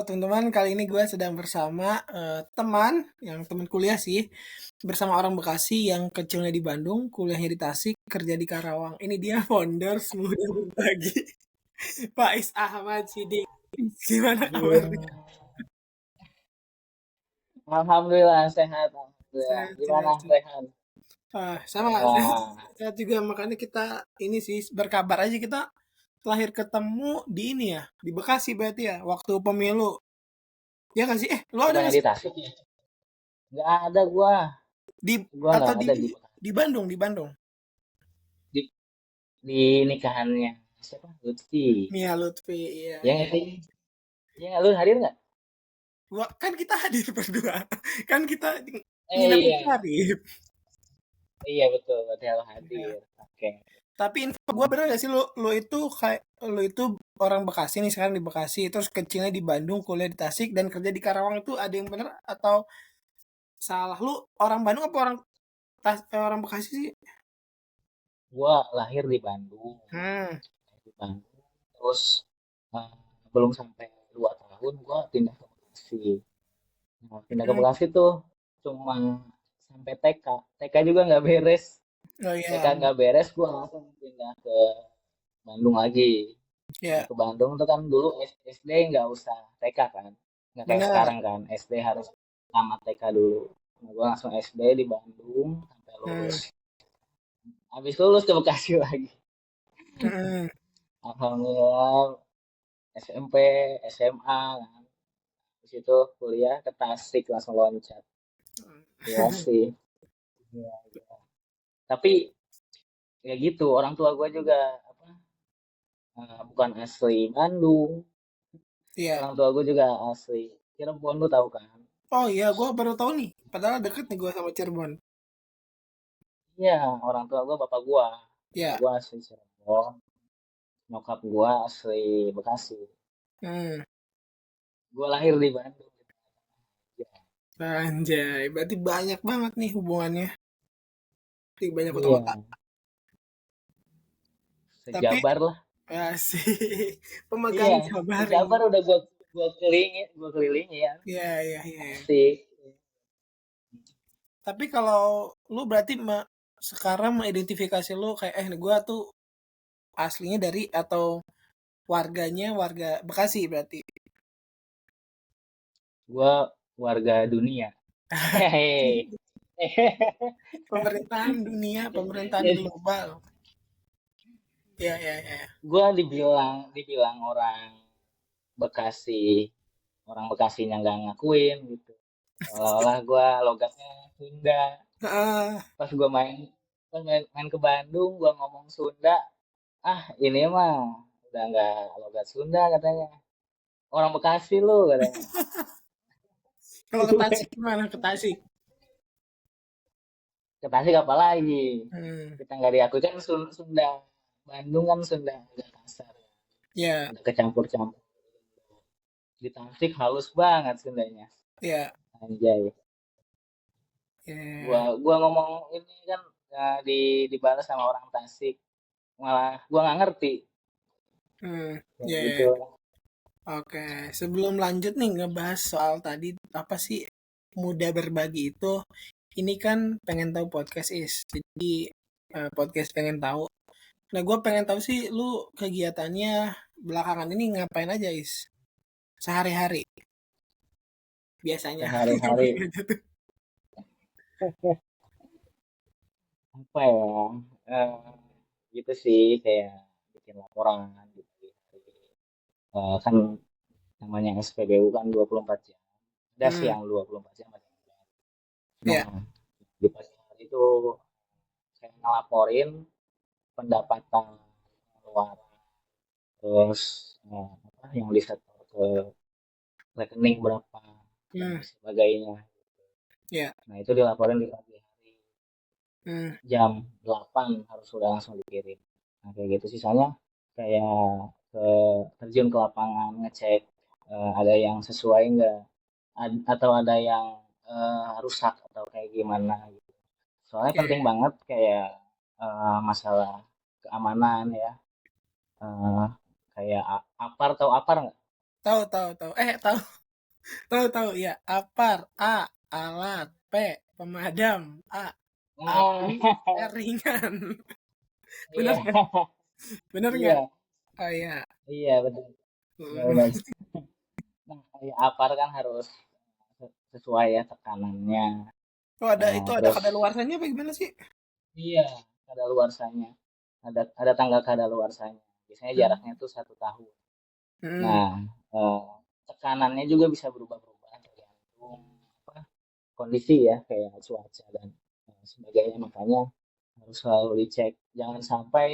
Teman-teman, kali ini gue sedang bersama teman kuliah sih, bersama orang Bekasi yang kecilnya di Bandung, kuliahnya di Tasik, kerja di Karawang. Ini dia founders Muda Berbagi, Faiz Ahmad Sidik. Gimana kabarnya? Iya, alhamdulillah sehat, alhamdulillah. Sehat, Gimana sehat, sehat. Rehan? Sama, sehat, Wah, sehat juga. Makanya kita ini sih berkabar aja kita terakhir ketemu di ini ya, di Bekasi berarti ya, waktu pemilu. Ya kan sih? Lo ada bukannya nggak di sih? Tasik ya? Nggak ada gua, Di gua atau nggak ada di Bekasi. di Bandung, di Bandung. Di, di nikahannya siapa? Lutfi. Mia Lutfi, iya, Ya iya. nggak sih? Ya lu hadir nggak? Kan kita hadir berdua. Kan kita nginep di Iya, Karib. iya betul, berarti lu Ya. hadir. Oke. Tapi info gue bener gak sih lo itu kayak lo itu orang Bekasi nih sekarang di Bekasi terus kecilnya di Bandung kuliah di Tasik dan kerja di Karawang itu ada yang bener atau salah lu orang Bandung apa orang Bekasi sih? Gua lahir di Bandung, Hmm. di Bandung. Terus eh, belum sampai 2 tahun gua pindah ke Bekasi. Nah, pindah ke Hmm. Bekasi tuh cuma sampai TK. TK juga nggak beres. Oh TK iya. nggak beres, gue langsung pindah ke Bandung lagi. Pindah Ya, ke Bandung tuh kan dulu SD nggak usah TK kan. Nggak kayak benar. sekarang kan. SD harus tamat TK dulu. Nah, gue langsung SD di Bandung sampai lulus. Hmm. Habis lulus ke Bekasi lagi. Hmm. Alhamdulillah SMP, SMA kan. Habis itu kuliah ke Tasik langsung loncat. Iya sih. Iya, iya. Tapi ya gitu, orang tua gue juga apa bukan asli Bandung, Iya. orang tua gue juga asli Cirebon, lu tahu kan? Oh iya, gue baru tahu nih. Padahal deket nih gue sama Cirebon. Iya, orang tua gue bapak Ya. gue asli Cirebon, nyokap gue asli Bekasi. Hmm. Gue lahir di Bandung. Ya, Anjay, berarti banyak banget nih hubungannya di banyak kota-kota. iya, Tapi sejabar lah. asik. Pemegang Iya, Jabar ini. sejabar udah gue kelilingi ya, Iya, iya, iya, iya. asik. Tapi kalau lu berarti sekarang mengidentifikasi lu kayak gua tuh aslinya dari atau warganya warga Bekasi berarti. Gue warga dunia. Hehehe. Pemerintahan dunia, pemerintahan Jadi global. Iya, iya, iya. gue dibilang Bekasi orang Bekasinya nggak ngakuin gitu, seolah-olah gue logatnya Sunda. Heeh. Pas gue main ke Bandung, gue ngomong Sunda, ah ini mah udah nggak logat Sunda katanya, orang Bekasi lu katanya. Kalau ke Tasik gimana ke Tasik? Ke Tasik apa lagi, Hmm. kita nggak diakui kan. Sunda Bandung kan Sunda agak kasar, Ya, udah kecampur-campur. Di Tasik halus banget Sundanya, ya, anjay. gua ya. gua ngomong ini kan, dibalas sama orang Tasik, malah gua nggak ngerti Hmm. kayak Ya, gitu. ya. Oke, sebelum lanjut nih ngebahas soal tadi apa sih mudah berbagi itu, ini kan pengen tahu podcast is. Jadi podcast pengen tahu. Nah, gue pengen tahu sih lu kegiatannya belakangan ini ngapain aja is? Sehari-hari biasanya. Sehari-hari Ngapain aja tuh? apa ya, eh, gitu sih, kayak bikin laporan gitu. Kan namanya SPBU kan 24 jam, ada sih Hmm, yang 24 jam ada yang enggak. ya, Nah, di pagi hari itu saya ngelaporin pendapatan, pengeluaran, terus apa yang disetor ke rekening berapa dan hmm, sebagainya. ya, Nah, itu dilaporin di pagi hari. hmm, Jam 8 harus sudah langsung dikirim. Nah, kayak gitu sisanya kayak ke terjun ke lapangan ngecek ada yang sesuai nggak, atau ada yang rusak atau kayak gimana gitu. Soalnya ya, penting banget kayak masalah keamanan ya. Eh, kayak apar, tahu apar nggak? Tahu tahu tahu. Tahu tahu tahu ya. Apar, A, alat, P, pemadam, api, Nah, ringan. iya, Bener nggak? Bener nggak? iya, Oh iya. iya betul, benar, Hmm. benar. Nah, kayak apar kan harus sesuai ya tekanannya. Oh ada itu ada Terus kadaluarsanya apa gimana sih? iya, kadaluarsanya. Ada tanggal kadaluarsanya. Biasanya Hmm. jaraknya itu 1 tahun. Hmm. Nah, eh, tekanannya juga bisa berubah-berubah tergantung apa, kondisi ya, kayak cuaca dan sebagainya. Makanya harus selalu dicek. Jangan sampai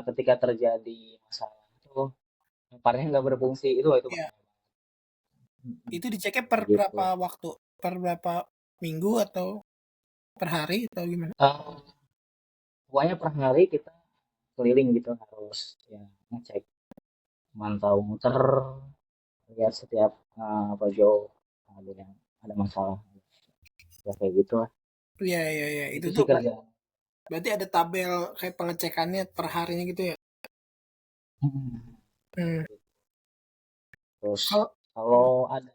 ketika terjadi masalah itu parnya nggak berfungsi itu Ya, bahaya. Mm-mm. itu diceknya per Kayak gitu. berapa waktu? Per berapa minggu atau per hari atau gimana? Eh, Pokoknya per hari kita keliling gitu harus ya ngecek, mantau muter, lihat setiap pojok ada yang ada masalah ya kayak gitu lah. Iya iya iya. Itu Itu tuh sih kerjaan. berarti ada tabel kayak pengecekannya per harinya gitu ya? Mm-mm. Hmm. Terus Kalau kalau ada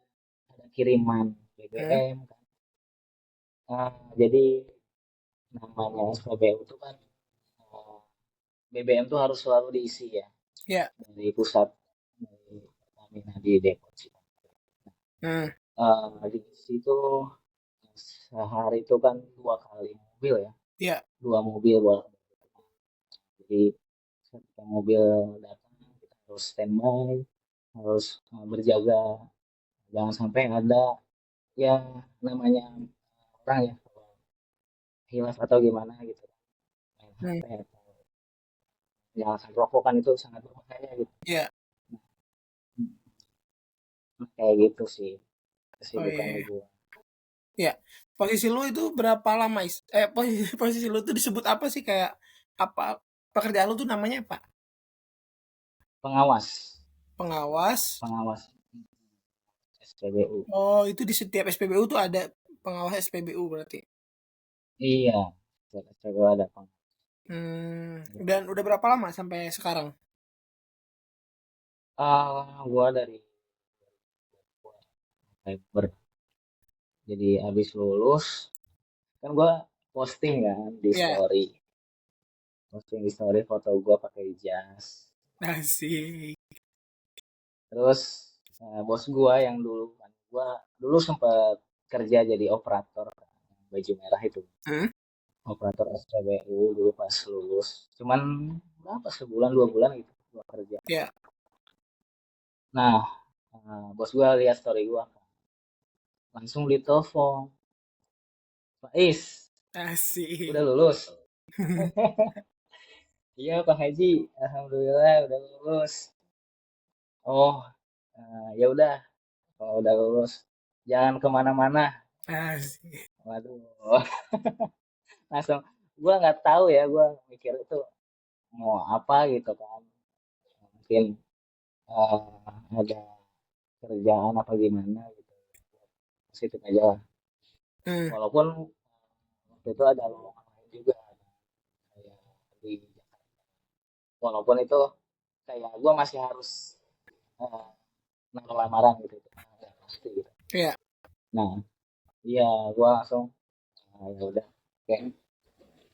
kiriman hmm, BBM kan, jadi namanya SPBU itu kan, eh, BBM tuh harus selalu diisi ya ya. dari pusat, dari Pertamina di Depok sih. Hmm. Di situ sehari itu kan 2 kali mobil ya, Ya. 2 mobil bolak. Jadi ketika mobil datang kita harus standby, harus berjaga, jangan sampai ada yang namanya orang ya kalau hilaf atau gimana gitu, main Hmm. HP atau nyalakan rokok kan itu sangat berbahaya gitu. Ya. Nah, kayak gitu sih Oh iya, kesibukannya iya. gue. Ya. Posisi lu itu berapa lama posisi posisi lu tuh disebut apa sih kayak apa pekerjaan lu tuh namanya apa? Pengawas, Pengawas. pengawas SPBU. Oh, itu di setiap SPBU tuh ada pengawas SPBU berarti. Iya, SPBU ada pengawas. Dan udah berapa lama sampai sekarang? Gua dari November, jadi habis lulus kan gua posting kan di Ya, story, posting di story foto gua pakai jas. asik. Terus bos gua yang dulu kan, gua dulu sempat kerja jadi operator kan, baju merah itu, Hmm? operator SPBU dulu pas lulus. Cuman berapa, sebulan 2 bulan gitu gua kerja. Ya, Nah, bos gua lihat story gua kan, langsung ditelepon, Pak Is, udah asik. lulus? Iya Pak Haji, alhamdulillah udah lulus. Oh, ya udah, kalau udah lulus jangan kemana-mana. Asik. Waduh, langsung gua nggak tahu ya, gua mikir itu mau apa gitu kan. Mungkin eh, ada kerjaan apa gimana gitu. Positif aja lah. Hmm. Walaupun waktu itu ada lowongan lain juga kayak di Jakarta. Walaupun itu kayak gua masih harus eh, naruh lamaran gitu, nggak pasti gitu. Ya. Nah, iya gua langsung ya udah, oke,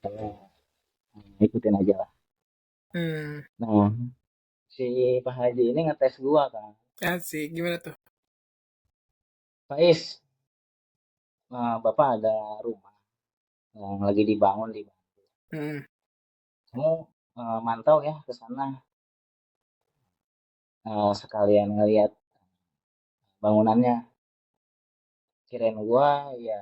saya ikutin aja lah. Hmm. Nah, si Pak Haji ini ngetes gua kan, Asik. Gimana tuh? Pak Is, Bapak ada rumah yang lagi dibangun di Bandung. Hmm. Kamu mantau ya ke sana, sekalian ngeliat bangunannya. Kirain gua ya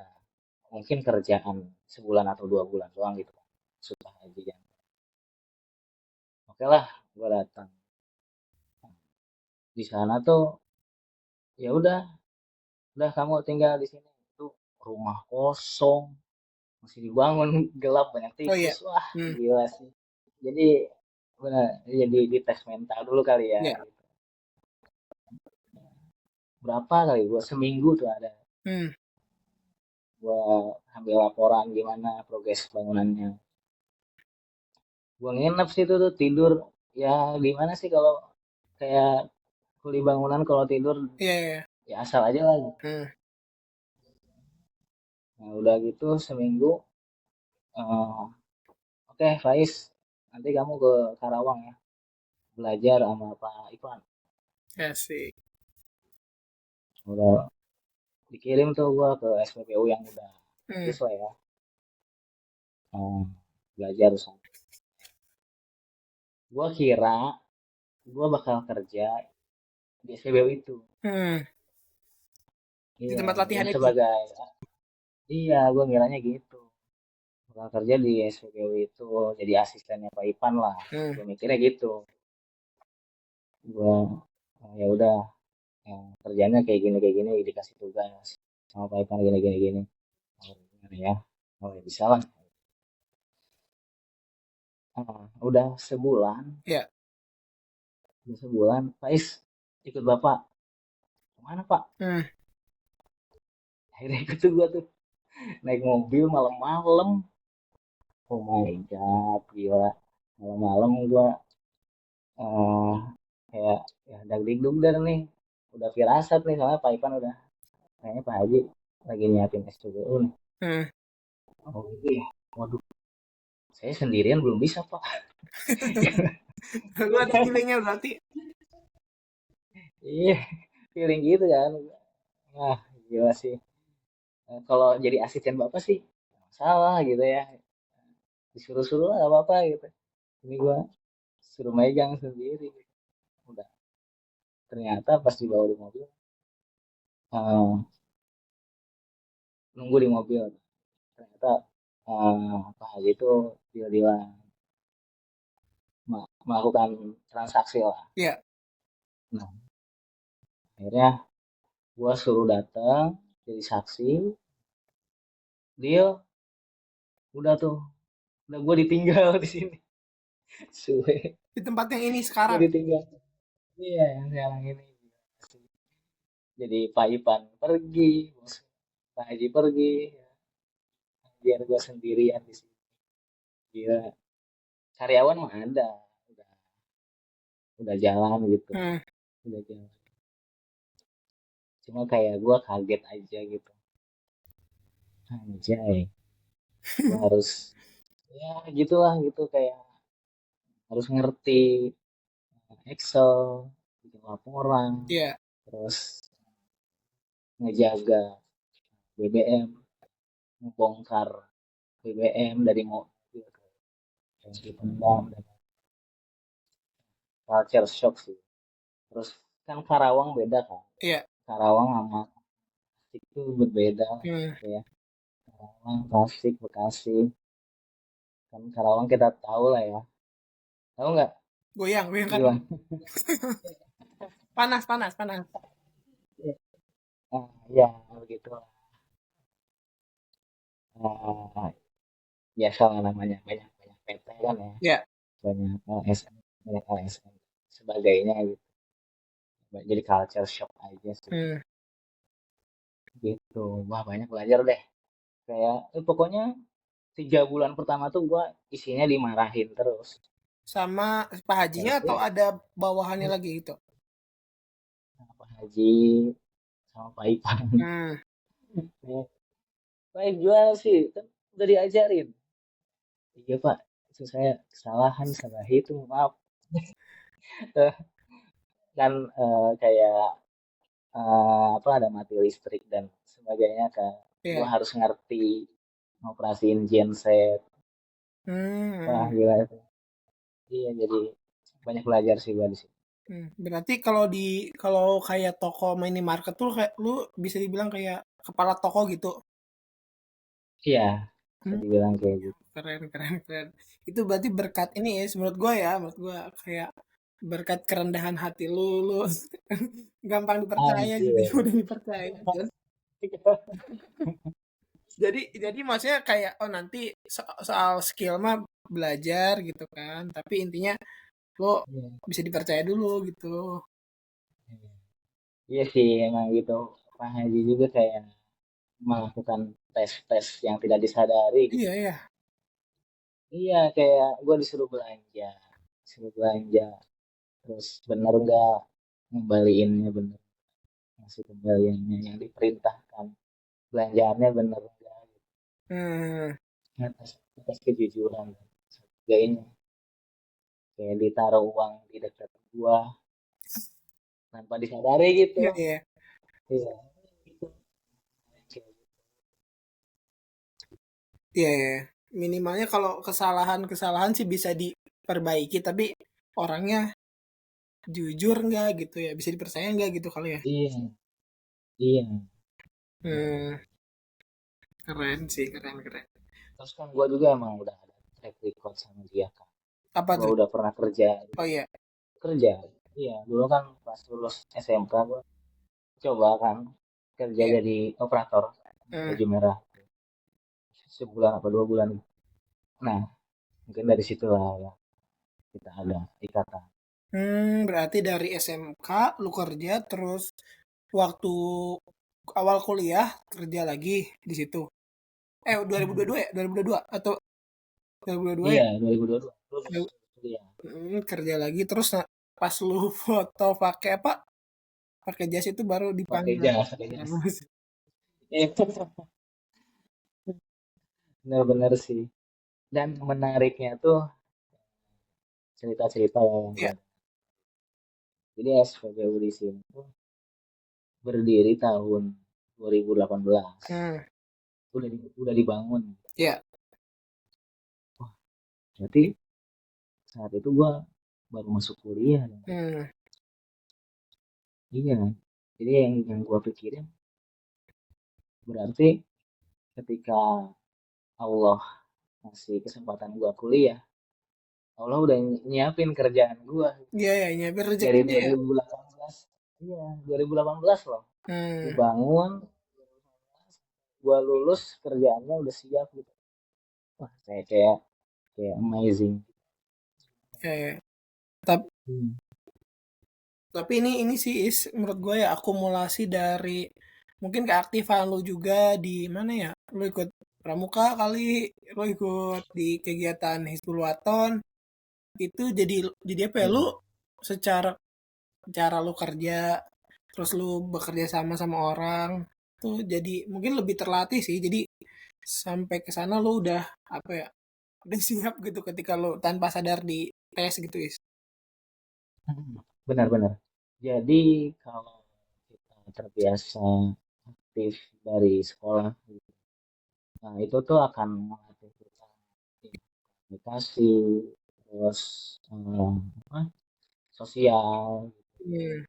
mungkin kerjaan sebulan atau 2 bulan doang gitu kan. Sudah Haji kan. Oke lah, gua datang. Di sana tuh ya udah kamu tinggal di sini. Itu rumah kosong, masih dibangun, gelap, banyak Oh iya. tikus. Wah, Hmm. gila sih. Jadi benar, jadi dites mental dulu kali ya Ya. gitu. Berapa kali gua seminggu tuh ada Hmm. gua ambil laporan gimana progres bangunannya. Gua nginep situ tuh tidur, ya gimana sih kalau kayak kuli bangunan kalau tidur Iya, iya. ya asal aja lah. Hmm. Nah udah gitu seminggu, eh, oke Faiz, nanti kamu ke Karawang ya, belajar sama Pak Ivan. Ya sih. Udah dikirim tuh gua ke SPBU yang udah Hmm. bagus lah ya. Belajar sana. Gua kira gua bakal kerja di SPBU itu. Hmm. Di Iya, tempat ya latihan itu. sebagai, iya gua ngiranya gitu. Bakal kerja di SPBU itu jadi asistennya Pak Ivan lah. Hmm. Gua mikirnya gitu. Gua ya udah, ya, kerjanya kayak gini dikasih tugas sama Pak Ivan gini gini gini. Oh, gimana ya? Oh, ya bisa lah. Udah sebulan, Ya. Faiz ikut Bapak. Kemana Pak? Hmm. Akhirnya ikut tuh gua tuh naik mobil malam-malam. Oh my God, gila. Malam-malam gua eh kayak ya dagding dan nih. Udah firasat nih soalnya Pak Ipan udah kayaknya Pak Haji lagi nyiapin SPBU nih. Hmm. Oh gitu ya. Waduh, saya sendirian belum bisa Pak. Lu ada feelingnya berarti. Iya, feeling gitu kan. Wah, gila sih. Kalau jadi asisten Bapak sih nggak masalah gitu ya. Disuruh-suruh lah gak apa-apa gitu. Ini gua suruh megang sendiri. Udah, ternyata pas dibawa di mobil, eh, nunggu di mobil. Ternyata Pak Haji itu dia melakukan transaksi lah. Iya. Nah, akhirnya gua suruh datang jadi saksi, dia udah tuh, udah gua ditinggal di sini. Suwe, Di tempat yang ini gua sekarang. ditinggal. Iya, yang sekarang ini. Jadi Pak Ipan pergi, Pak Haji pergi, biar gua sendirian di sini. Gila. Karyawan mah ada, udah, udah jalan gitu, Hmm. udah jalan. Cuma kayak gua kaget aja gitu. Anjay, gua harus ya gitulah gitu kayak harus ngerti Excel, bikin laporan, Iya. terus ngejaga BBM, membongkar BBM dari mobil ke tangki pendam dan culture shock sih. Terus kan Karawang beda kan, Iya. Karawang sama Tasik itu berbeda Hmm. gitu ya. Karawang, Tasik, Bekasi, kan Karawang kita tahu lah ya. Tahu nggak? Goyang, goyang kan. Gimana? Panas, panas, panas. Ya begitu. Ah, biasa lah namanya banyak banyak PT kan ya, Iya. banyak LSM, banyak LSM sebagainya gitu. Jadi culture shock aja sih Hmm. gitu. Wah banyak belajar deh. Kayak pokoknya 3 bulan pertama tuh gua isinya dimarahin terus. Sama Pak Hajinya atau Tapi ada bawahannya lagi gitu? sama Pak Haji, sama Pak Ipan. Hmm. Baik jual sih, kan udah diajarin. Iya Pak, itu saya kesalahan, salah hitung, maaf. Eh, kan kayak apa ada mati listrik dan sebagainya kan. Gua Iya. harus ngerti ngoperasiin genset. Wah Hmm. gila itu. Iya jadi banyak belajar sih gua di sini. Hmm. Berarti kalau kayak toko minimarket tuh kayak lu bisa dibilang kayak kepala toko gitu. Iya, bisa Hmm. dibilang kayak gitu. Keren, keren, keren. Itu berarti berkat ini ya, menurut gua ya, menurut gua kayak berkat kerendahan hati lu gampang dipercaya gitu, ya, Anjir. udah dipercaya. Jadi maksudnya kayak oh nanti soal skill mah belajar gitu kan, tapi intinya lo Iya, bisa dipercaya dulu gitu. iya. Iya sih emang gitu. Pak Haji juga kayak melakukan tes-tes yang tidak disadari gitu. Iya, iya. Iya kayak gua disuruh belanja, terus bener nggak? ngembaliinnya bener, ngasih kembaliannya yang diperintahkan, belanjaannya bener enggak, Hmm, atas atas kejujuran dan sebagainya. Kayak ditaruh uang di dekat gua tanpa disadari gitu. iya iya. Iya, itu. Iya ya. Minimalnya kalau kesalahan-kesalahan sih bisa diperbaiki, tapi orangnya jujur nggak gitu ya, bisa dipercaya nggak gitu kali ya. Iya, iya. Hmm, keren sih, keren keren. Terus kan gua juga emang udah ada track record sama dia kan. Apa Gua tuh? udah pernah kerja, Oh iya. kerja. Iya, dulu kan pas lulus SMK gua coba kan kerja Iya. jadi operator Hmm. baju merah sebulan apa 2 bulan. Nah, mungkin dari situlah ya kita ada ikatan. Berarti dari SMK lu kerja terus waktu awal kuliah kerja lagi di situ. 2022 ya? 2022 atau 2022 Iya, ya? 2022 lulus Du- kuliah Kerja lagi terus pas lu foto pakai apa? Pakai jas itu baru pakai dipanggil. jas, pakai jas. Itu benar-benar sih. Dan menariknya tuh cerita-cerita yang Iya. gua. Jadi SPBU di sini tuh berdiri tahun 2018. Hmm. Udah dibangun. Iya. Wah, berarti saat itu gua baru masuk kuliah. Hmm. Iya. Jadi yang gua pikirin berarti ketika Allah ngasih kesempatan gua kuliah, Allah udah nyiapin kerjaan gua Iya ya, nyampe dari rezekinya ya. 2018. Iya, 2018 loh. Hmm. Dibangun, gua lulus kerjaannya udah siap gitu. Wah, saya kayak kayak amazing. Ya, ya. Tapi, Hmm. tapi ini sih menurut gue ya akumulasi dari mungkin keaktifan lu juga di mana ya? Lu ikut pramuka kali, lu ikut di kegiatan Hizbul Waton, itu jadi apa ya? Lu Iya. secara cara lu kerja, terus lu bekerja sama sama orang, tuh jadi mungkin lebih terlatih sih. Jadi sampai ke sana lu udah apa ya? Udah siap gitu ketika lu tanpa sadar di tes gitu is. Benar-benar. Jadi kalau kita terbiasa aktif dari sekolah, nah itu tuh akan melatih kita komunikasi, terus apa, sosial, Hmm,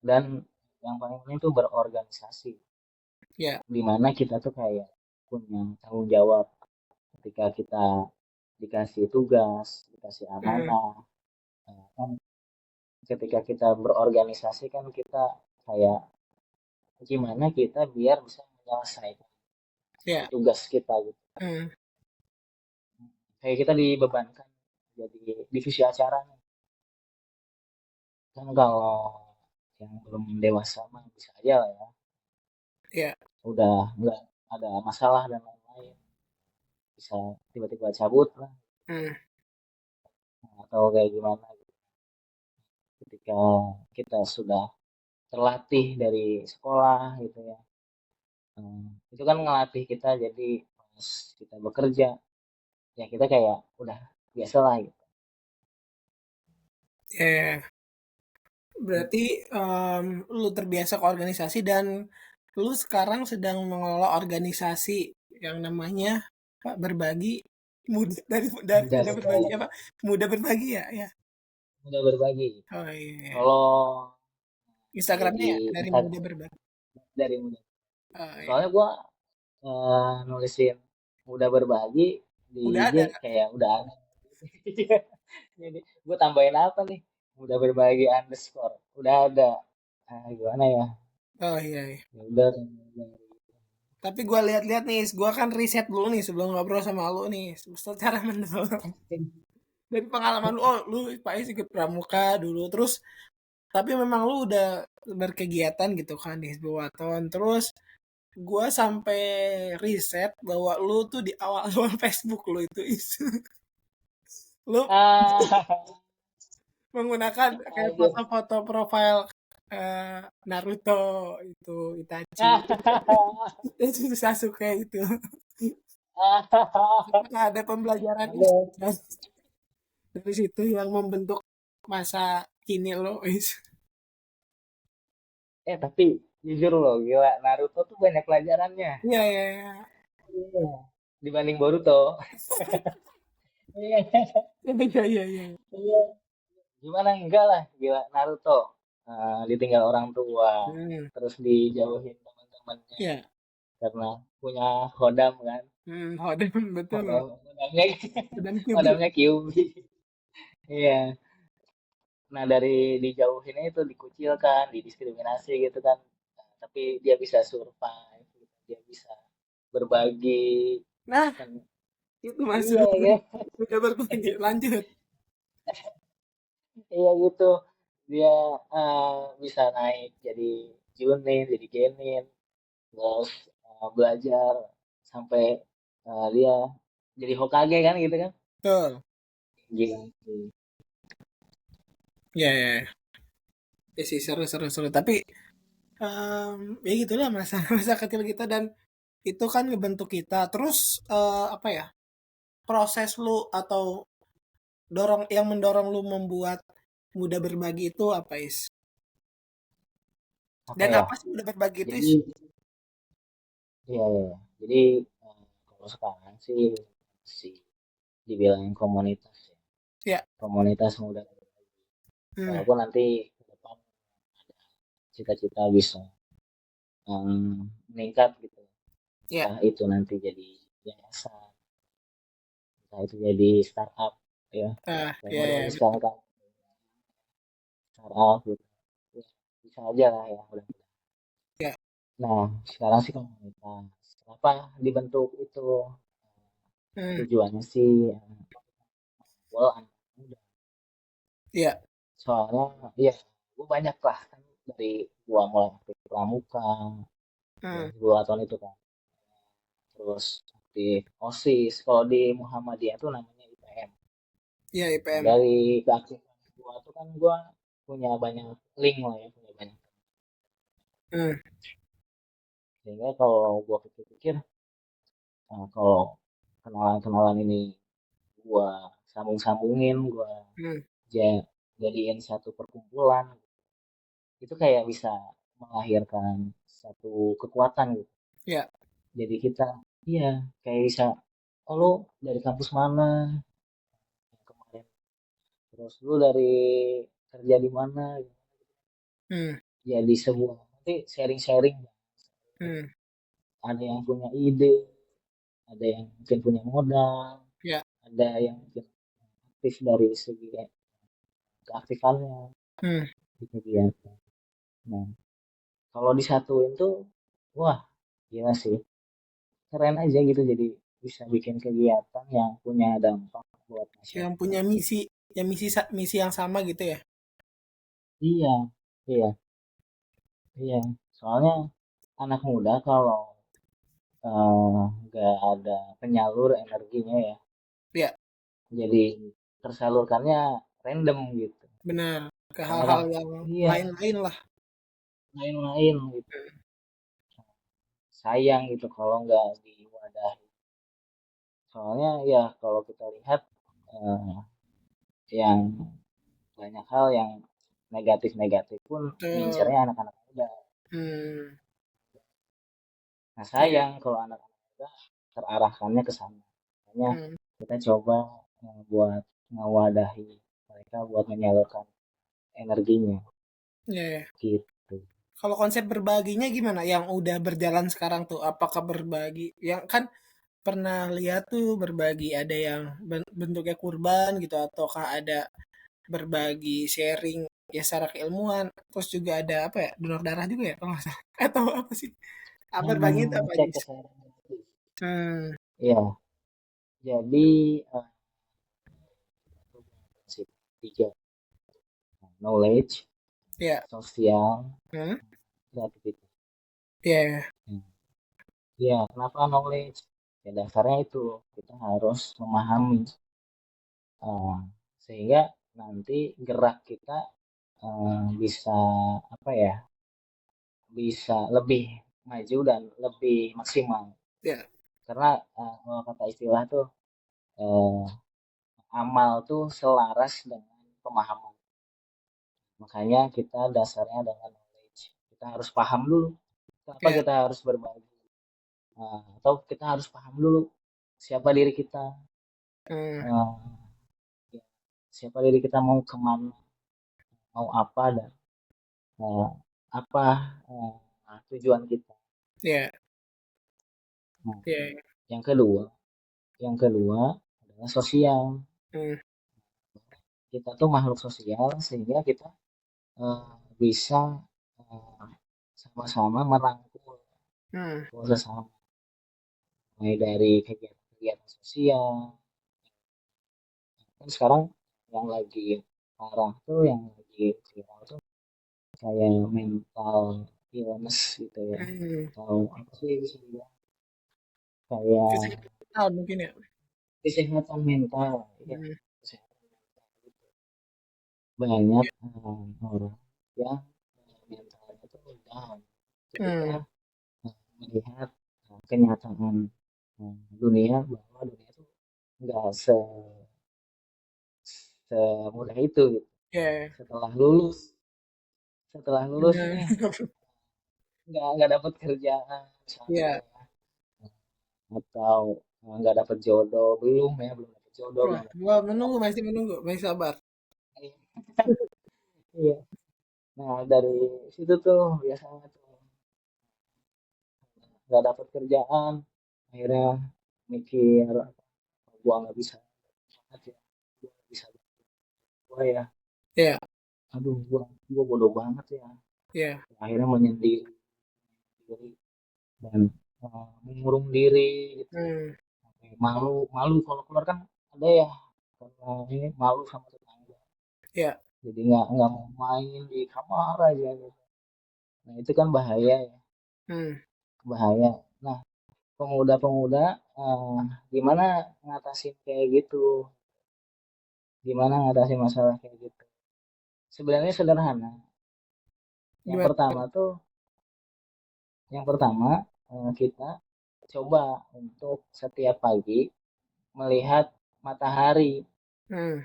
dan yang paling penting itu berorganisasi. ya. Di mana kita tuh kayak punya tanggung jawab ketika kita dikasih tugas, dikasih Hmm, amanah, kan ketika kita berorganisasi kan kita kayak gimana kita biar bisa menyelesaikan satu ya. tugas kita gitu. Hmm, Kayak kita dibebankan jadi divisi acara nih. Kan kalau yang belum dewasa mah bisa aja lah ya. ya. Udah nggak ada masalah dan lain-lain. Bisa tiba-tiba cabut lah Hmm, atau kayak gimana gitu. Ketika kita sudah terlatih dari sekolah gitu ya. Itu kan ngelatih kita jadi pas kita bekerja ya kita kayak udah biasa lah gitu. ya. Ya. Berarti lu terbiasa ke organisasi dan lu sekarang sedang mengelola organisasi yang namanya Pak berbagi dari Mudah mudah berbagi berbagi, apa? Mudah berbagi ya, ya. mudah berbagi. Oh iya. Kalau Instagramnya di ya dari mudah Instagram berbagi. dari mudah. Oh iya. Soalnya gua nulisin mudah berbagi di Udah IG ada. kayak udah ada. Jadi gue tambahin apa nih? Mudah berbagi underscore. Udah ada. Gimana ya? Oh iya, iya. Ya udah. Tapi gue lihat-lihat nih, gue kan riset dulu nih sebelum ngobrol sama lu nih, secara mendalam. Dari pengalaman lu, oh lu Pak Is ikut pramuka dulu, terus tapi memang lu udah berkegiatan gitu kan di Hizbul-Waton. Terus gue sampai riset bahwa lu tuh di awal-awal Facebook lu itu lu Ah, menggunakan kayak aja. foto-foto profile Naruto itu Itachi dan Sasuke itu. Apakah ada pembelajaran Ada. dari situ yang membentuk masa kini lo is? Tapi jujur loh, gila Naruto tuh banyak pelajarannya. Iya ya, ya. Iya. Dibanding Boruto. Iya. Iya iya iya. Iya. Gimana enggak lah, gila Naruto. Ditinggal orang tua, Hmm, terus dijauhin teman-temannya ya. karena punya Hodam kan. Hodem betul. Hodamnya Dan Kyuubi. Hodamnya Kyuubi. Iya. Nah, dari dijauhinnya itu dikucilkan, didiskriminasi gitu kan. Nah, tapi dia bisa survive, gitu. Dia bisa berbagi Nah, kan. itu masuk Iya ya. udah berbagi. Lanjut. Iya gitu. Dia bisa naik jadi Chunin, jadi Genin, terus belajar sampai dia jadi Hokage kan gitu kan. Betul. Gitu. Ya ya. Ya. Ya sih seru seru seru. Tapi ya gitulah masa masa kecil kita dan itu kan ngebentuk kita. Terus apa ya? Proses lu atau yang mendorong lu membuat mudah berbagi itu apa is? Apa Dan ya? apa sih mudah berbagi itu Jadi is? iya ya. Jadi kalau sekarang sih sih dibilang komunitas ya. Ya. Komunitas muda. Hmm. Walaupun nanti ke depan cita-cita bisa meningkat gitu. Ya. Entah itu nanti jadi yayasan, entah itu jadi startup ya. Kayak Ya model ya. sekarang kan startup gitu. Ya, bisa aja lah ya. Ya. Nah, sekarang sih komunitas. Kenapa dibentuk itu? Hmm. Tujuannya sih awal anak muda. Ya. Soalnya, ya, gue banyak lah kan dari gua mulai aktif pramuka, Hmm. 2 tahun itu kan. Terus aktif OSIS. Kalau di Muhammadiyah itu namanya IPM. Ya Nah, IPM. dari keaktifan gua tuh kan gua punya banyak link lah ya, punya banyak. Hmm. Sehingga kalau gua pikir-pikir, kalau kenalan-kenalan ini gua sambung-sambungin, gua Hmm. jadiin satu perkumpulan, itu kayak bisa melahirkan satu kekuatan gitu. Ya. Jadi kita, iya, kayak bisa, oh lu dari kampus mana yang kemarin, terus lu dari kerja di mana, Hmm. jadi sebuah nanti sharing-sharing. Hmm. Ada yang punya ide, ada yang mungkin punya modal, Ya. ada yang mungkin aktif dari segi keaktifannya Hmm. di kegiatan. Nah, kalau disatuin tuh, wah, gila sih, keren aja gitu. Jadi bisa bikin kegiatan yang punya dampak buat Yang punya masyarakat. misi, yang misi yang sama gitu ya. Iya, iya, iya. Soalnya anak muda kalau nggak ada penyalur energinya ya, Ya. jadi tersalurkannya random gitu. Benar. Ke Karena kan, hal-hal yang iya, lain-lain lah. lain-lain gitu. Sayang gitu kalau nggak diwadahi. Soalnya ya kalau kita lihat eh, yang banyak hal yang negatif-negatif pun Betul. ngincernya anak-anak muda. Hmm. Nah Ya. sayang kalau anak-anak muda terarahkannya ke sana. Makanya Hmm. kita coba buat ngewadahi mereka buat menyalurkan energinya Ya, ya. gitu. Kalau konsep berbaginya gimana? Yang udah berjalan sekarang tuh, apakah berbagi? Yang kan pernah lihat tuh berbagi ada yang bentuknya kurban gitu, ataukah ada berbagi sharing ya secara keilmuan. Terus juga ada apa ya? Donor darah juga ya kalau nggak salah. Atau apa sih? Berbagi itu apa aja? Cek kesehatan. Hmm. Iya, jadi eh, prinsip 3, knowledge, Ya. sosial, Hmm. kreativitas. Ya. Ya. Hmm. Ya, kenapa knowledge? Ya dasarnya itu kita harus memahami, eh, sehingga nanti gerak kita bisa apa ya, bisa lebih maju dan lebih maksimal. Ya. Karena kalau kata istilah tuh eh, amal tuh selaras dengan pemahaman. Makanya kita dasarnya dengan knowledge. Kita harus paham dulu kenapa Ya. kita harus berbagi. Atau kita harus paham dulu siapa diri kita, Hmm. eh, ya, siapa diri kita mau kemana, mau apa dan eh, apa eh, tujuan kita. Ya. Nah, Ya. yang kedua, yang kedua adalah sosial. Hmm. Kita tuh makhluk sosial sehingga kita eh, bisa eh, sama-sama merangkul Hmm. sesama, mulai dari kegiatan-kegiatan sosial. Kan sekarang yang lagi parah tuh, yang lagi viral tuh kayak mental illness gitu ya, Hmm. atau apa sih bisa dibilang kayak Fisik mental mungkin ya. kesehatan mental ya, Hmm. kesehatan mental gitu. Banyak Ya. orang yang mentalnya tuh down ketika Hmm. melihat kenyataan dunia, bahwa dunia itu nggak semudah itu gitu. Ya. Setelah lulus, setelah lulus Benar. nih nggak dapat kerjaan misalnya Ya. ya, atau nggak dapat jodoh, belum dapat jodoh, Wah, belum dapat gua kerja. menunggu, masih sabar. Iya. Nah dari situ tuh biasanya tuh nggak dapat kerjaan, akhirnya mikir gua nggak bisa banget ya, gua nggak bisa, gua ya, Ya. aduh gua bodoh banget ya. Ya. Akhirnya menyendiri diri dan mengurung diri gitu. Hmm. Sampai malu malu kalau keluar kan ada ya, karena ini malu sama tetangga, Ya. jadi nggak mau main di kamar aja gitu. Nah itu kan bahaya ya, Hmm. bahaya. Nah pemuda-pemuda eh, gimana ngatasin kayak gitu, gimana ngatasin masalah kayak gitu, sebenarnya sederhana. yang Gimana? pertama tuh yang pertama kita coba untuk setiap pagi melihat matahari. Hmm.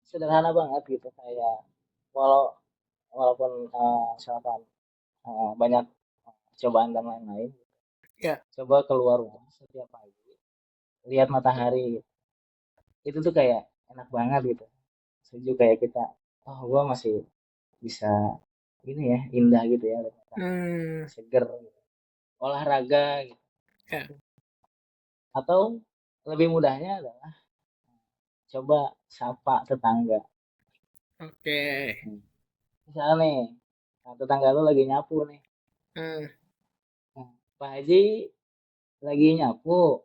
Sederhana banget gitu, kayak walau walaupun misalkan banyak cobaan dan lain-lain, Ya. coba keluar rumah setiap pagi lihat matahari. Itu tuh kayak enak banget gitu, sejuk, kayak kita, oh gua masih bisa ini ya, indah gitu ya lihat matahari, Hmm. seger gitu. Olahraga gitu. Ya. Atau lebih mudahnya adalah coba sapa tetangga. Oke. Misalnya nih, tetangga lu lagi nyapu nih. Hmm. Nah, Pak Haji lagi nyapu.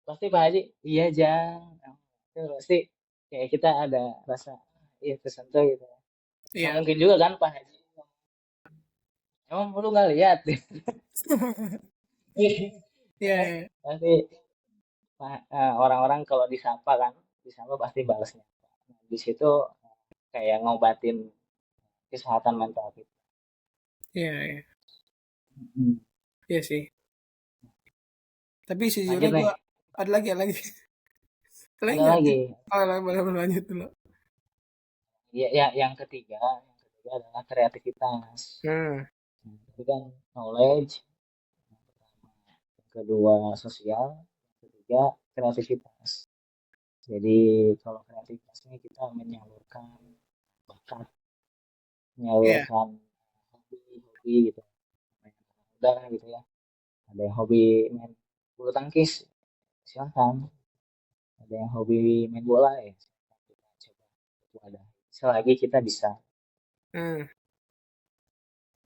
Pasti Pak Haji, iya Jang. Itu pasti kayak kita ada rasa, iya tersentuh gitu. Nah, Iya. mungkin juga kan Pak Haji, emang lu nggak lihat? Iya. Iya. Pasti orang-orang kalau disapa kan, disapa pasti balasnya. Nah, di situ kayak ngobatin kesehatan mental kita. Iya. Iya. Hmm. Iya sih. Tapi Lanjut sejujurnya gue nih, ada lagi. Boleh ada nggak sih? lagi. Oh, boleh berlanjut dulu. Ya, ya, yang ketiga adalah kreativitas. Hmm. Nah, itu kan knowledge, yang pertama, yang kedua sosial, yang ketiga kreativitas. Jadi kalau kreativitas ini kita menyalurkan bakat, Iya. menyalurkan hobi-hobi gitu. Udah gitu ya. Ada yang hobi main bulu tangkis, silahkan. Ada yang hobi main bola ya, silahkan kita coba wadah. Selagi kita bisa Hmm.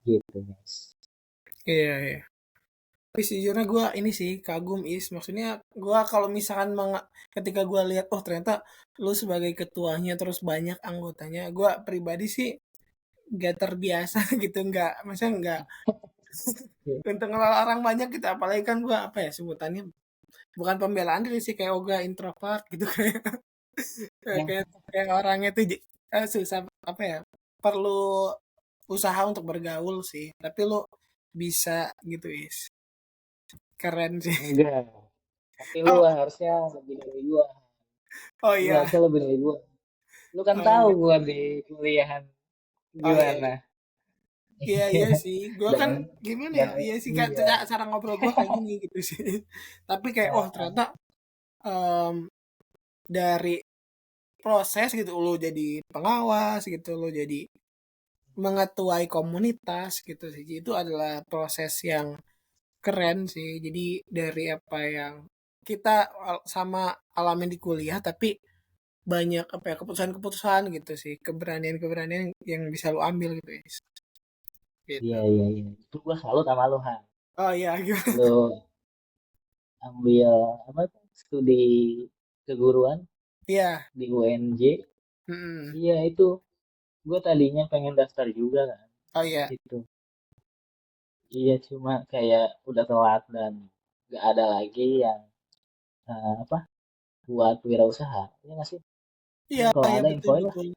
gitu guys. Iya. Iya. Tapi sejujurnya gue ini sih kagum maksudnya gue kalau misalkan ketika gue lihat oh ternyata lu sebagai ketuanya terus banyak anggotanya, gue pribadi sih gak terbiasa gitu, nggak maksudnya nggak untuk ngelola orang banyak gitu, apalagi kan gue apa ya sebutannya, bukan pembelaan diri sih, kayak ogah introvert gitu kayak Yang kayak kayak orangnya tuh susah apa ya? Perlu usaha untuk bergaul sih. Tapi lu bisa gitu, Is. Keren sih. Enggak, tapi lu Oh, harusnya lebih dari gua. oh Lu iya. harusnya lebih dari gua. Lu kan Oh tahu iya. gua di kuliahan Oh iya. gimana. Iya iya sih. Gua kan dan gimana ya? dan Iya sih Kak, iya cara ngobrol gua kayak gini gitu sih. Tapi kayak oh ternyata em, dari proses gitu lo jadi pengawas gitu, lo jadi mengetuai komunitas gitu sih. Itu adalah proses yang keren sih. Jadi dari apa yang kita sama alamin di kuliah tapi banyak apa ya keputusan-keputusan gitu sih, keberanian-keberanian yang bisa lo ambil gitu ya. Gitu. iya itu gua salut sama lu, Han. Oh iya gimana? Lu ambil apa tuh, studi keguruan Iya. di UNJ. Mm-mm. Iya itu, gue tadinya pengen daftar juga kan Oh iya. itu. Iya cuma kayak udah telat dan gak ada lagi yang apa buat wirausaha. Iya nggak sih? Iya, Ini kalau iya ada betul infoin lah. betul.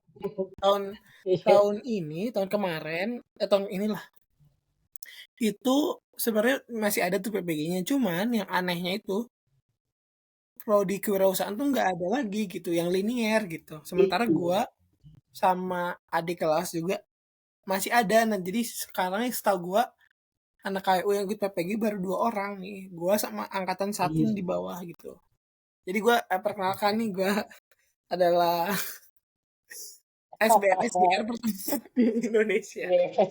Tahun Iya. tahun ini, tahun kemarin, tahun inilah itu sebenarnya masih ada tuh PPG-nya. Cuman yang anehnya itu prodi kewirausahaan tuh nggak ada lagi gitu, yang linier gitu. Sementara Itu. gua sama adik kelas juga masih ada. Nah, jadi sekarang yang setahu gua anak KU yang ikut PPG baru 2 orang nih. Gua sama angkatan satu Iya. yang di bawah gitu. Jadi gua perkenalkan nih, gua adalah SBM SBR pertama di Indonesia Iya. di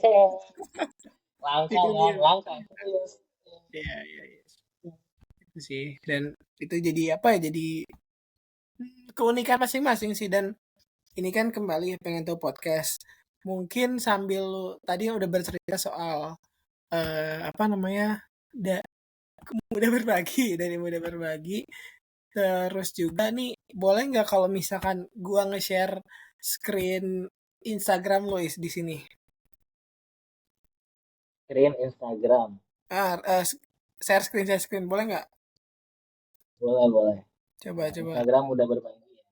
Langka kan, dunia. langka terus. Iya, iya, iya. Itu sih. Dan itu jadi apa ya? Jadi keunikan masing-masing sih. Dan ini kan kembali pengen tahu podcast. Mungkin sambil lu tadi udah bercerita soal apa namanya? Da, mudah berbagi dari mudah berbagi. Terus juga nih, boleh nggak kalau misalkan gua nge-share screen Instagram lo Is, di sini? Screen Instagram. Ah, share screen, boleh nggak? Boleh, boleh. Coba, Nah, coba. Instagram udah berbagi ya.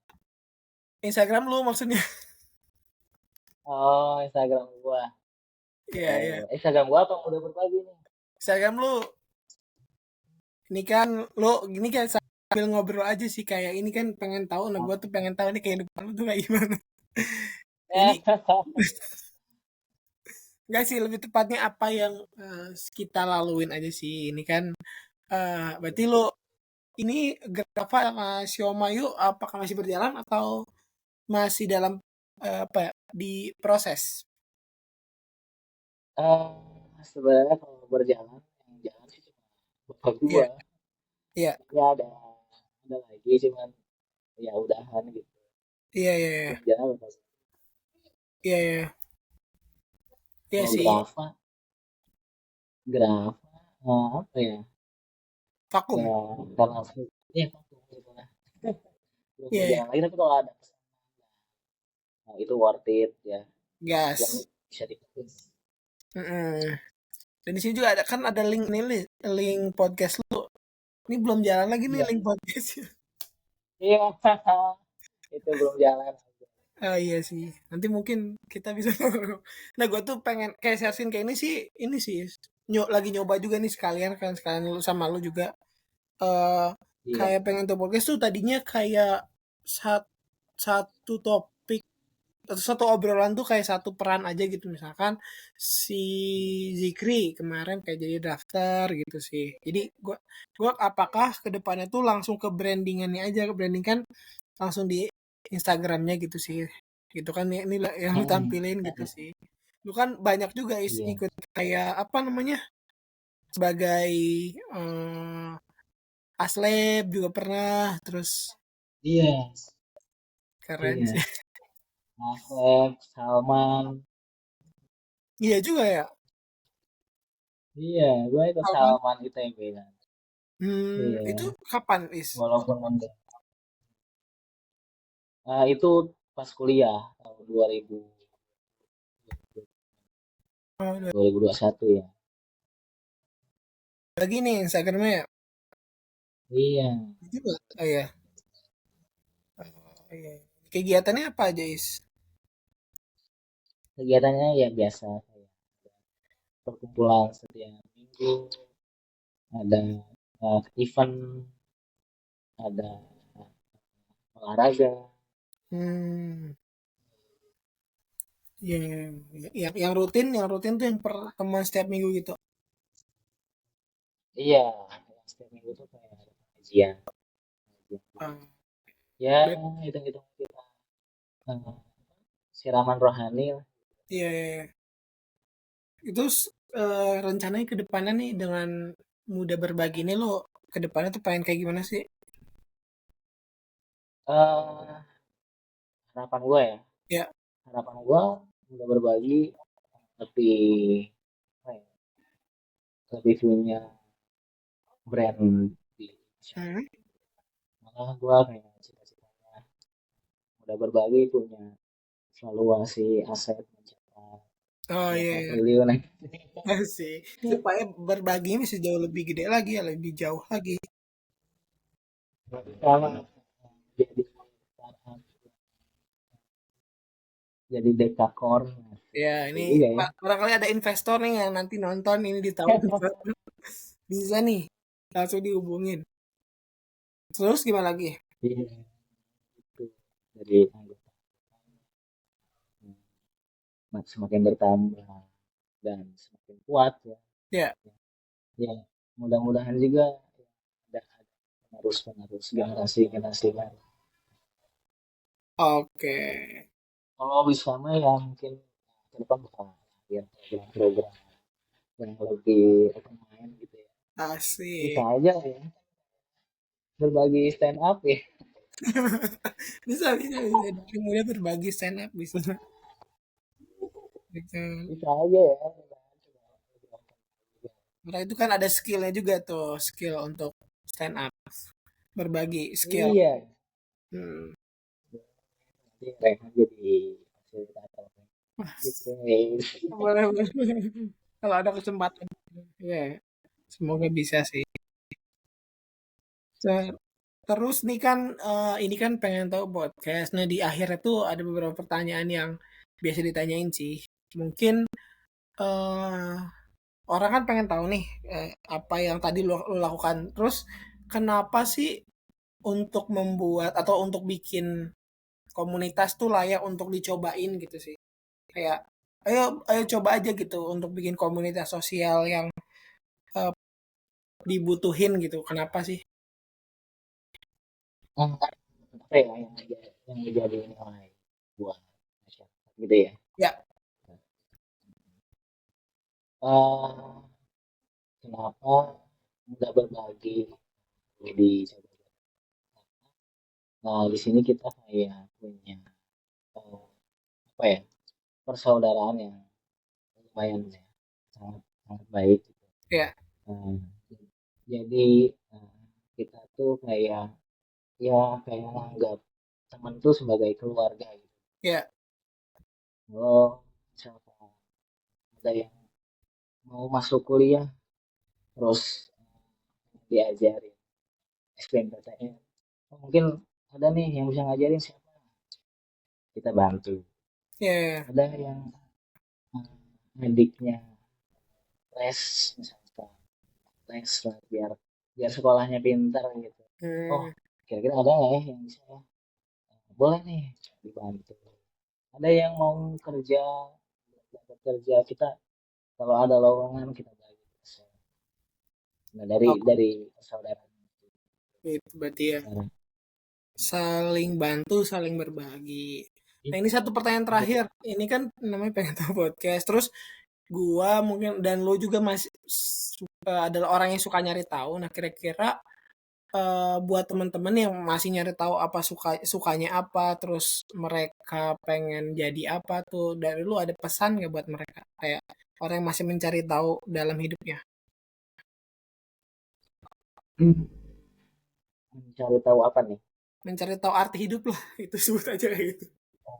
Instagram lu maksudnya? Oh, Instagram gua. Iya, Boleh, iya. boleh. Instagram gua apa udah berbagi nih? Instagram lu, ini kan lu gini kan sambil ngobrol aja sih kayak ini kan pengen tahu, nah gue tuh pengen tahu nih kehidupan lu tuh kayak gimana. Ini enggak sih, lebih tepatnya apa yang kita laluin aja sih. Ini kan berarti lu ini Grava sama Xiaomayu apakah masih berjalan atau masih dalam apa ya, di proses? Sebenarnya kalau berjalan, yang jalan sih cuma bapak Iya, gua. iya, Ya ada lagi cuman ya udahan gitu. iya, iya, iya, Yang jalan bapak gua. iya, iya, iya Kalau sih, Grafa apa ya? vakum. Ya karena ya vakum gitu lah. Belum Iya, iya, berjalan lagi tapi kalau ada pesan, nah, itu worth it ya. Yang gas. bisa dipakai. Mm-mm. Dan di sini juga ada kan ada link nih, link podcast lu. Ini belum jalan lagi nih Iya, link podcastnya. iya, itu belum jalan. Ah iya sih. Nanti mungkin kita bisa ngobrol. Nah, gue tuh pengen kayak sharing kayak ini sih. Lagi nyoba juga nih sekalian kan sekalian lu sama lu juga. eh Iya. Kayak pengen tuh podcast tuh tadinya kayak sat, satu topik atau satu obrolan tuh kayak satu peran aja gitu, misalkan si Zikri kemarin kayak jadi daftar gitu sih. Jadi gua apakah kedepannya tuh langsung ke brandingannya aja, ke branding kan langsung di Instagramnya gitu sih, gitu kan ya, ini lah yang lu tampilin gitu sih. Lu kan banyak juga Iya. ikut kayak apa namanya sebagai eh, asleb juga pernah, terus Iya. keren Iya. sih. Asep, Salman. Iya juga ya. Iya, gue ikut Salman. Salman ITB kan. Itu Iya, kapan is? walaupun enggak. Nah, itu pas kuliah tahun 2000, Oh, udah 2021 ya. lagi nih Instagramnya ya. Iya. Juga. Oh iya. Oh, iya. Kegiatannya apa aja is? kegiatannya ya biasa kayak perkumpulan setiap minggu, ada event, ada olahraga. Hmm, ya, yang rutin tuh yang pertemuan setiap minggu gitu. Iya, setiap minggu tuh kayak ada pengajian. Ah, Ya, ber- hitung-hitung kita eh, siraman rohani lah. iya, iya, iya. Itu rencananya ke depannya nih dengan mudah berbagi ini lo ke depannya tuh pengen kayak gimana sih? Eh, harapan gue ya, Ya, harapan gue udah berbagi lebih apa ya, lebih punya brand di masyarakat. hmm. Malah gue kayak cita-citanya udah berbagi punya valuasi aset mencapai Oh berapa iya, iya. triliun. Sih. Supaya berbagi bisa jauh lebih gede lagi ya, lebih jauh lagi. Sama jadi startup, jadi dekakor. Ya, Itu ini juga ya. Pak, barangkali ada investor nih yang nanti nonton ini di tahun depan. Bisa nih, langsung dihubungin. Terus gimana lagi? Iya, itu dari anggota semakin bertambah dan semakin kuat ya. Ya, Ya, mudah-mudahan juga ada penerus-penerus generasi-generasi baru. oke. Kalau bisa mah ya mungkin ke depan bakal ya program-program yang lebih open mind gitu ya. Bisa Asik. aja ya berbagi stand up ya. Bisa, bisa, bisa. Dari mudah berbagi stand up bisa. Gitu. Bisa aja ya. Karena itu kan ada skillnya juga tuh, skill untuk stand up, berbagi skill. Iya. Hmm. Nanti Rehan jadi fasilitator gitu. Boleh, boleh. Kalau ada kesempatan. Ya, semoga bisa sih. Ter- Terus nih kan, ini kan pengen tahu podcast. Nah di akhirnya tuh ada beberapa pertanyaan yang biasa ditanyain sih. Mungkin eh orang kan pengen tahu nih apa yang tadi lo lakukan. Terus kenapa sih untuk membuat atau untuk bikin komunitas tuh layak untuk dicobain gitu sih? Kayak ayo ayo coba aja gitu untuk bikin komunitas sosial yang eh, dibutuhin gitu. Kenapa sih? Apa ya yang menjadi nilai buat masyarakat gitu ya. Ya, Eh, kenapa mudah berbagi di nah di sini kita kayak punya eh, apa ya persaudaraan yang lumayan ya sangat sangat baik gitu. ya, Eh, jadi eh, kita tuh kayak ya kayak nganggap teman tuh sebagai keluarga gitu. ya. Kalau misalkan ada yang mau masuk kuliah terus diajarin SBMPTN, oh, mungkin ada nih yang bisa ngajarin siapa, kita bantu. Ya, ya. Ada yang adiknya les misalkan les lah biar biar sekolahnya pintar gitu. Oh, Hmm, kira-kira ada nggak ya yang bisa ya? Boleh nih dibantu. Ada yang mau kerja, dapat kerja kita kalau ada lowongan kita bagi. Nah oh, dari persaudaraan itu berarti ya sekarang. saling bantu, saling berbagi. Nah, ini Iya, satu pertanyaan terakhir. Ini kan namanya pengen tahu podcast. Terus gua mungkin dan lo juga masih adalah orang yang suka nyari tahu. Nah, kira-kira buat teman-teman yang masih nyari tahu apa sukanya apa, terus mereka pengen jadi apa tuh, dari lu ada pesan nggak buat mereka? Kayak orang yang masih mencari tahu dalam hidupnya. mencari tahu apa nih? Mencari tahu arti hidup lah, itu sebut aja kayak gitu. Oh,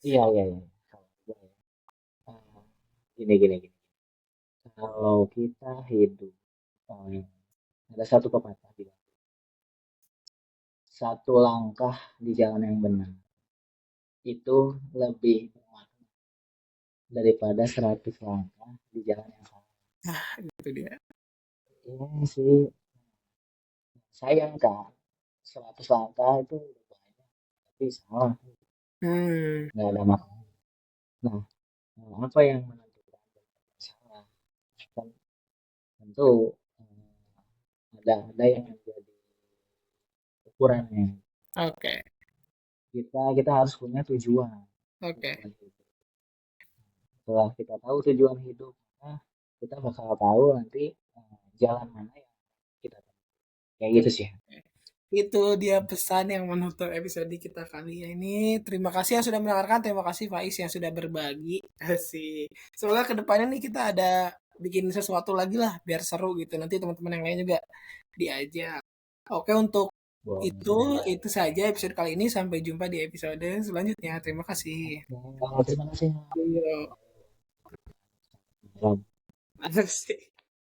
iya iya iya. Kalau gua ya, eh, gini. Kalau kita hidup, eh, ada satu pepatah bilang, satu langkah di jalan yang benar itu lebih bermakna daripada 100 langkah di jalan yang salah. Nah, itu dia. Ini sih sayang kan, 100 langkah itu udah banyak, tapi salah, Hmm, nggak ada makna. Nah, apa yang menentukan salah? Kan tentu ada yang menjadi ukurannya. oke, Kita harus punya tujuan. oke. Tujuan hidup. Setelah kita tahu tujuan hidup, maka kita bakal tahu nanti jalan mana yang kita tempuh. Kayak gitu sih. Itu dia pesan yang menutup episode kita kali ini. Terima kasih yang sudah mendengarkan. Terima kasih Faiz yang sudah berbagi. Asik. Semoga kedepannya nih kita ada bikin sesuatu lagi lah biar seru gitu. Nanti teman-teman yang lain juga diajak. Oke, untuk itu Boleh. itu saja episode kali ini. Sampai jumpa di episode selanjutnya. Terima kasih. Oke, terima kasih. Yo. Malam. Asik.